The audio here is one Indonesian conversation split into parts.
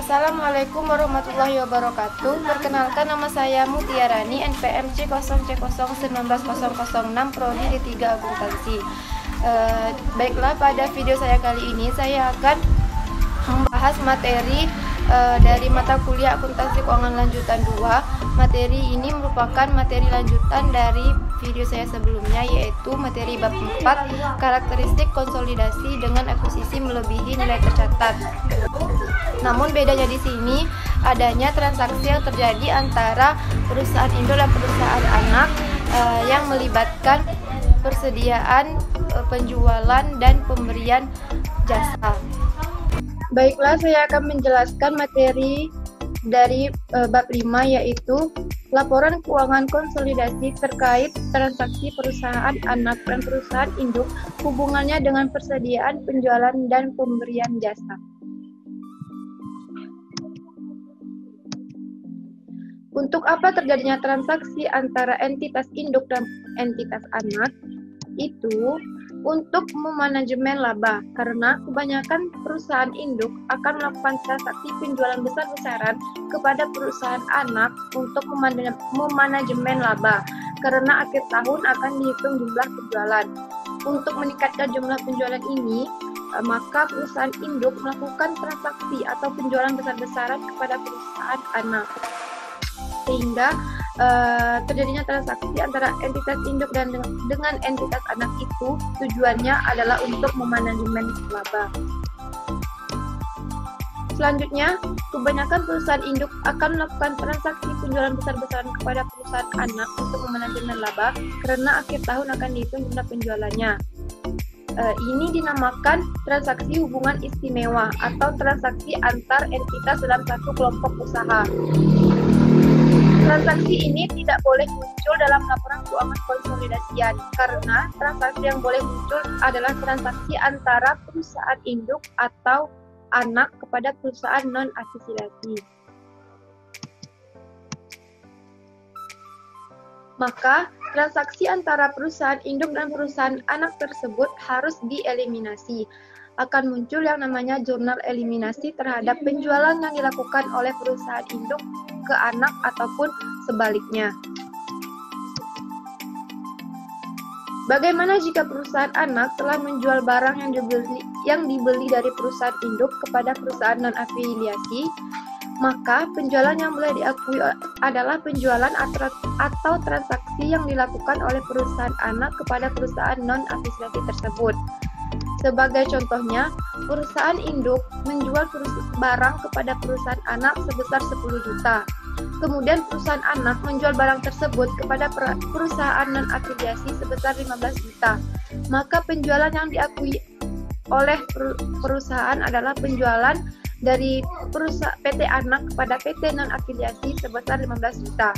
Assalamualaikum warahmatullahi wabarakatuh. Perkenalkan, nama saya Mutiarani, NPMC 0C0190006, Prodi D3 Akuntansi. Baiklah, pada video saya kali ini saya akan membahas materi dari mata kuliah Akuntansi Keuangan Lanjutan 2. Materi ini merupakan materi lanjutan dari video saya sebelumnya, yaitu materi bab 4, karakteristik konsolidasi dengan akuisisi melebihi nilai tercatat. Namun bedanya di sini adanya transaksi yang terjadi antara perusahaan induk dan perusahaan anak yang melibatkan persediaan, penjualan, dan pemberian jasa. Baiklah, saya akan menjelaskan materi dari bab 5, yaitu laporan keuangan konsolidasi terkait transaksi perusahaan anak dan perusahaan induk, hubungannya dengan persediaan, penjualan, dan pemberian jasa. Untuk apa terjadinya transaksi antara entitas induk dan entitas anak? Itu untuk memanajemen laba, karena kebanyakan perusahaan induk akan melakukan transaksi penjualan besar-besaran kepada perusahaan anak untuk memanajemen laba, karena akhir tahun akan dihitung jumlah penjualan. Untuk meningkatkan jumlah penjualan ini, maka perusahaan induk melakukan transaksi atau penjualan besar-besaran kepada perusahaan anak, sehingga terjadinya transaksi antara entitas induk dan dengan entitas anak itu tujuannya adalah untuk memanajemen laba. Selanjutnya, kebanyakan perusahaan induk akan melakukan transaksi penjualan besar-besaran kepada perusahaan anak untuk memanajemen laba, karena akhir tahun akan dihitung jumlah penjualannya. Ini dinamakan transaksi hubungan istimewa atau transaksi antar entitas dalam satu kelompok usaha. Transaksi ini tidak boleh muncul dalam laporan keuangan konsolidasian, karena transaksi yang boleh muncul adalah transaksi antara perusahaan induk atau anak kepada perusahaan non-afiliasi. Maka, transaksi antara perusahaan induk dan perusahaan anak tersebut harus dieliminasi. Akan muncul yang namanya jurnal eliminasi terhadap penjualan yang dilakukan oleh perusahaan induk ke anak ataupun sebaliknya. Bagaimana jika perusahaan anak telah menjual barang yang dibeli dari perusahaan induk kepada perusahaan non-afiliasi? Maka penjualan yang boleh diakui adalah penjualan atau transaksi yang dilakukan oleh perusahaan anak kepada perusahaan non-afiliasi tersebut. Sebagai contohnya, perusahaan induk menjual barang kepada perusahaan anak sebesar 10 juta. Kemudian perusahaan anak menjual barang tersebut kepada perusahaan non-afiliasi sebesar 15 juta. Maka penjualan yang diakui oleh perusahaan adalah penjualan dari PT anak kepada PT non-afiliasi sebesar 15 juta.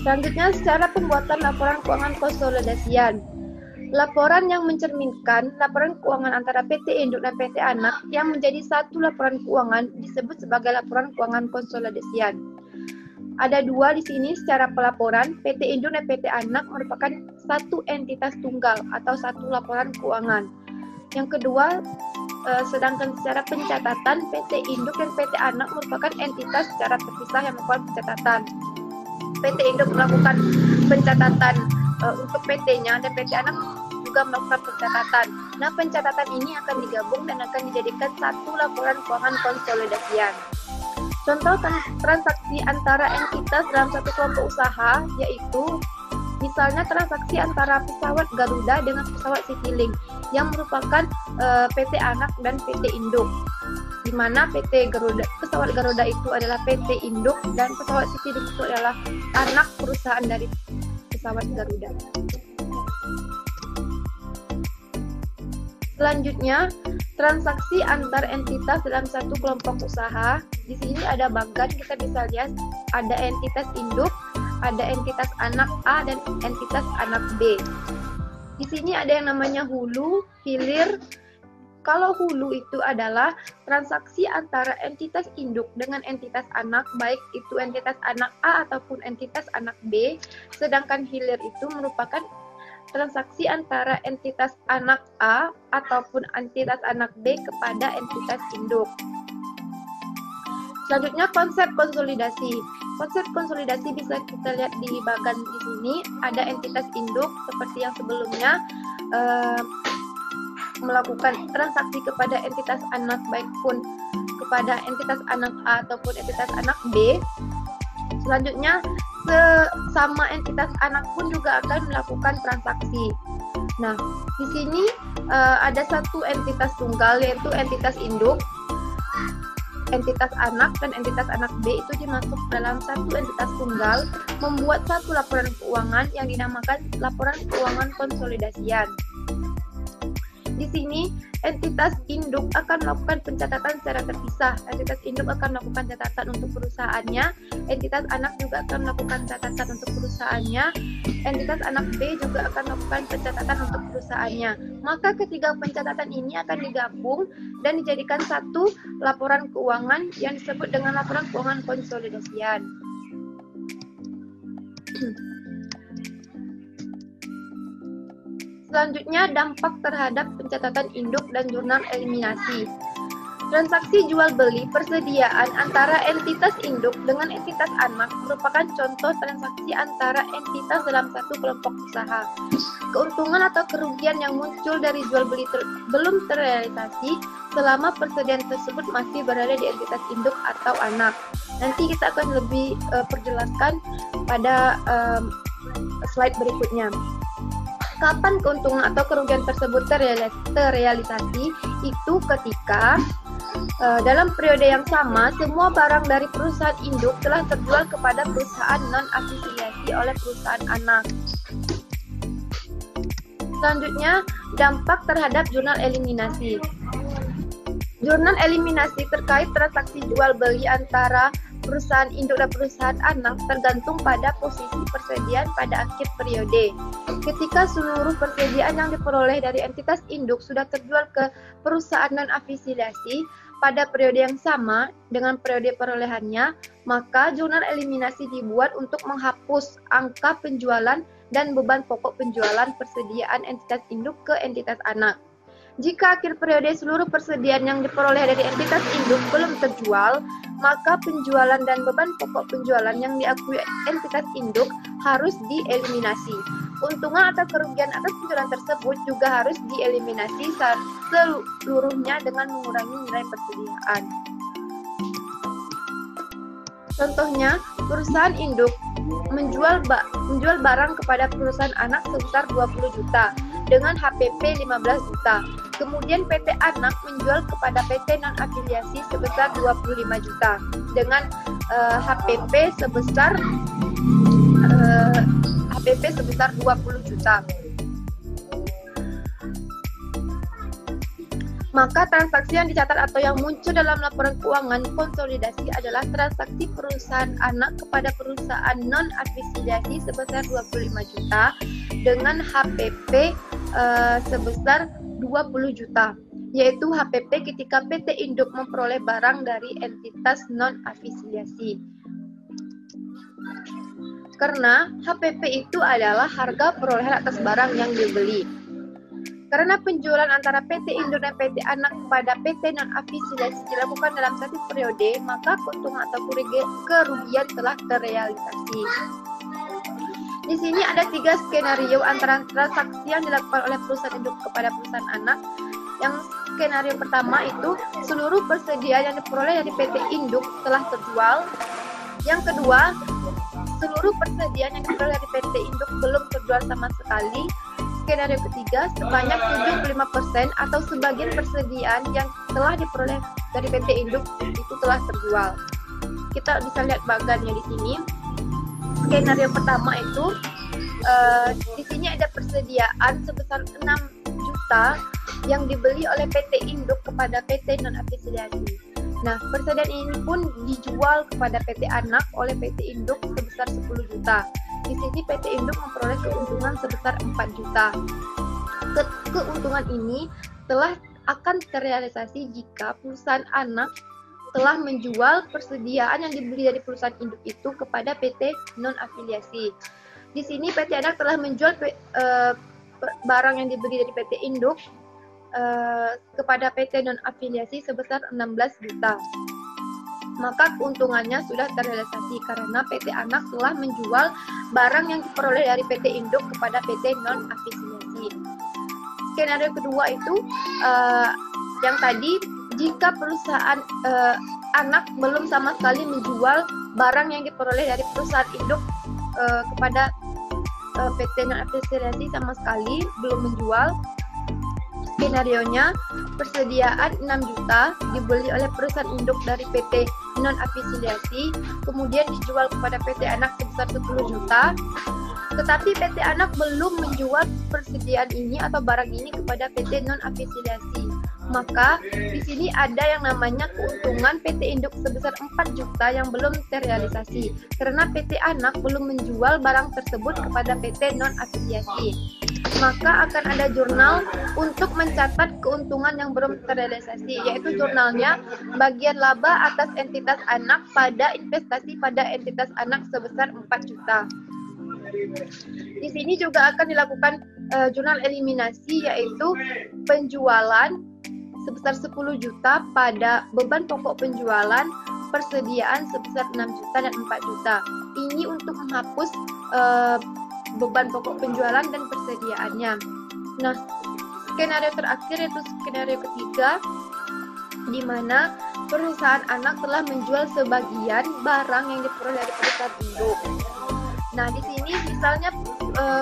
Selanjutnya, secara pembuatan laporan keuangan konsolidasian. Laporan yang mencerminkan laporan keuangan antara PT induk dan PT anak yang menjadi satu laporan keuangan disebut sebagai laporan keuangan konsolidasian. Ada dua di sini secara pelaporan. PT induk dan PT anak merupakan satu entitas tunggal atau satu laporan keuangan. Yang kedua, sedangkan secara pencatatan PT induk dan PT anak merupakan entitas secara terpisah yang melakukan pencatatan. PT induk melakukan pencatatan untuk PT-nya dan PT anak juga melakukan pencatatan. Nah, pencatatan ini akan digabung dan akan dijadikan satu laporan keuangan konsolidasian. Contoh transaksi antara entitas dalam satu kelompok usaha yaitu misalnya transaksi antara pesawat Garuda dengan pesawat Citylink yang merupakan PT anak dan PT induk, di mana pesawat Garuda itu adalah PT induk dan pesawat Citylink itu adalah anak perusahaan dari pesawat Garuda. Selanjutnya, transaksi antar entitas dalam satu kelompok usaha. Di sini ada bagan, kita bisa lihat ada entitas induk, ada entitas anak A dan entitas anak B. Di sini ada yang namanya hulu, hilir. Kalau hulu itu adalah transaksi antara entitas induk dengan entitas anak, baik itu entitas anak A ataupun entitas anak B. Sedangkan hilir itu merupakan transaksi antara entitas anak A ataupun entitas anak B kepada entitas induk. Selanjutnya konsep konsolidasi. Konsep konsolidasi bisa kita lihat di bagan di sini, ada entitas induk seperti yang sebelumnya melakukan transaksi kepada entitas anak baik pun kepada entitas anak A ataupun entitas anak B. Selanjutnya sesama entitas anak pun juga akan melakukan transaksi. Nah, di sini ada satu entitas tunggal yaitu entitas induk. Entitas anak dan entitas anak B itu dimasuk dalam satu entitas tunggal, membuat satu laporan keuangan yang dinamakan laporan keuangan konsolidasian. Di sini entitas induk akan melakukan pencatatan secara terpisah. Entitas induk akan melakukan catatan untuk perusahaannya, entitas anak juga akan melakukan catatan untuk perusahaannya, entitas anak B juga akan melakukan pencatatan untuk perusahaannya. Maka ketiga pencatatan ini akan digabung dan dijadikan satu laporan keuangan yang disebut dengan laporan keuangan konsolidasian. Selanjutnya, dampak terhadap pencatatan induk dan jurnal eliminasi. Transaksi jual beli persediaan antara entitas induk dengan entitas anak merupakan contoh transaksi antara entitas dalam satu kelompok usaha. Keuntungan atau kerugian yang muncul dari jual beli belum terrealisasi selama persediaan tersebut masih berada di entitas induk atau anak. Nanti kita akan lebih perjelaskan pada slide berikutnya. Kapan keuntungan atau kerugian tersebut terrealisasi? Itu ketika dalam periode yang sama semua barang dari perusahaan induk telah terjual kepada perusahaan non-afiliasi oleh perusahaan anak. Selanjutnya, dampak terhadap jurnal eliminasi. Jurnal eliminasi terkait transaksi jual beli antara perusahaan induk dan perusahaan anak tergantung pada posisi persediaan pada akhir periode. Ketika seluruh persediaan yang diperoleh dari entitas induk sudah terjual ke perusahaan non-afiliasi pada periode yang sama dengan periode perolehannya, maka jurnal eliminasi dibuat untuk menghapus angka penjualan dan beban pokok penjualan persediaan entitas induk ke entitas anak. Jika akhir periode seluruh persediaan yang diperoleh dari entitas induk belum terjual, maka penjualan dan beban pokok penjualan yang diakui entitas induk harus dieliminasi. Keuntungan atau kerugian atas penjualan tersebut juga harus dieliminasi seluruhnya dengan mengurangi nilai persediaan. Contohnya, perusahaan induk menjual barang kepada perusahaan anak sebesar 20 juta dengan HPP 15 juta. Kemudian PT Anak menjual kepada PT non-afiliasi sebesar 25 juta dengan HPP sebesar 20 juta. Maka transaksi yang dicatat atau yang muncul dalam laporan keuangan konsolidasi adalah transaksi perusahaan anak kepada perusahaan non-afiliasi sebesar 25 juta dengan HPP sebesar 20 juta, yaitu HPP ketika PT Induk memperoleh barang dari entitas non-afiliasi. Karena HPP itu adalah harga perolehan atas barang yang dibeli. Karena penjualan antara PT Induk dan PT Anak kepada PT non-afiliasi dilakukan dalam satu periode, maka keuntungan atau kerugian telah terrealisasi. Di sini ada 3 skenario antara transaksi yang dilakukan oleh perusahaan induk kepada perusahaan anak. Yang skenario pertama itu seluruh persediaan yang diperoleh dari PT induk telah terjual. Yang kedua, seluruh persediaan yang diperoleh dari PT induk belum terjual sama sekali. Skenario ketiga, sebanyak 75% atau sebagian persediaan yang telah diperoleh dari PT induk itu telah terjual. Kita bisa lihat bagannya di sini. Skenario pertama itu di sini ada persediaan sebesar 6 juta yang dibeli oleh PT Induk kepada PT non-afiliasi. Nah, persediaan ini pun dijual kepada PT Anak oleh PT Induk sebesar 10 juta. Di sini PT Induk memperoleh keuntungan sebesar 4 juta. Keuntungan ini akan terrealisasi jika perusahaan anak telah menjual persediaan yang dibeli dari perusahaan induk itu kepada PT non-afiliasi. Di sini PT Anak telah menjual barang yang dibeli dari PT Induk kepada PT non-afiliasi sebesar 16 juta. Maka keuntungannya sudah terrealisasi karena PT Anak telah menjual barang yang diperoleh dari PT Induk kepada PT non-afiliasi. Skenario kedua itu yang tadi, jika perusahaan anak belum sama sekali menjual barang yang diperoleh dari perusahaan induk kepada PT non-afiliasi sama sekali belum menjual. Skenarionya, persediaan 6 juta dibeli oleh perusahaan induk dari PT non-afiliasi, kemudian dijual kepada PT Anak sebesar 10 juta. Tetapi PT Anak belum menjual persediaan ini atau barang ini kepada PT non-afiliasi. Maka di sini ada yang namanya keuntungan PT Induk sebesar 4 juta yang belum terrealisasi karena PT Anak belum menjual barang tersebut kepada PT non-afiliasi. Maka akan ada jurnal untuk mencatat keuntungan yang belum terrealisasi, yaitu jurnalnya bagian laba atas entitas anak pada investasi pada entitas anak sebesar 4 juta. Di sini juga akan dilakukan jurnal eliminasi, yaitu penjualan sebesar 10 juta pada beban pokok penjualan, persediaan sebesar 6 juta dan 4 juta. Ini untuk menghapus beban pokok penjualan dan persediaannya. Nah, skenario terakhir yaitu skenario ketiga, di mana perusahaan anak telah menjual sebagian barang yang diperoleh dari perusahaan induk. Nah, di sini misalnya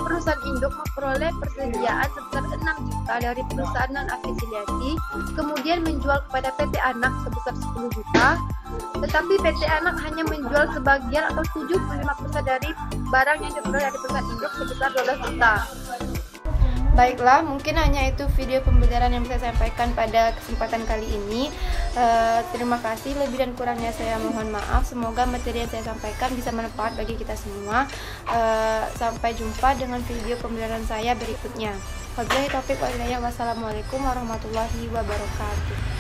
perusahaan induk memperoleh persediaan sebesar 6 juta dari perusahaan non-afiliasi, kemudian menjual kepada PT Anak sebesar 10 juta, tetapi PT Anak hanya menjual sebagian atau 75% dari barang yang diperoleh dari perusahaan induk sebesar 12 juta. Baiklah, mungkin hanya itu video pembelajaran yang bisa saya sampaikan pada kesempatan kali ini. Terima kasih, lebih dan kurangnya saya mohon maaf. Semoga materi yang saya sampaikan bisa bermanfaat bagi kita semua. Sampai jumpa dengan video pembelajaran saya berikutnya. Wabillahi taufiq wal hidayah. Wassalamualaikum warahmatullahi wabarakatuh.